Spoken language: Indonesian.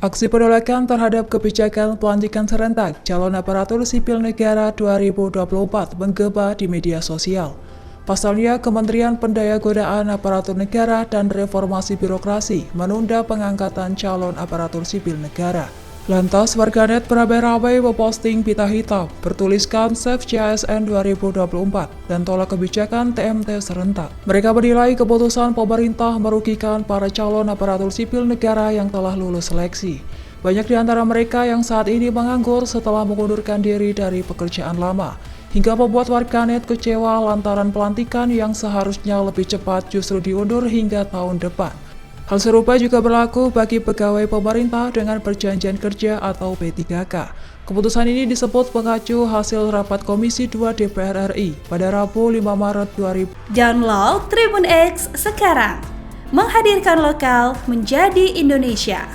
Aksi penolakan terhadap kebijakan pelantikan serentak calon aparatur sipil negara 2024 menggema di media sosial. Pasalnya, Kementerian Pendayagunaan Aparatur Negara dan Reformasi Birokrasi menunda pengangkatan calon aparatur sipil negara. Lantas, warganet beramai-ramai memposting pita hitam bertuliskan Save CASN 2024 dan tolak kebijakan TMT serentak. Mereka menilai keputusan pemerintah merugikan para calon aparatur sipil negara yang telah lulus seleksi. Banyak di antara mereka yang saat ini menganggur setelah mengundurkan diri dari pekerjaan lama, hingga membuat warganet kecewa lantaran pelantikan yang seharusnya lebih cepat justru diundur hingga tahun depan. Hal serupa juga berlaku bagi pegawai pemerintah dengan perjanjian kerja atau P3K. Keputusan ini disebut mengacu hasil rapat Komisi 2 DPR RI pada Rabu 5 Maret 2000. Download Tribun X sekarang, menghadirkan lokal menjadi Indonesia.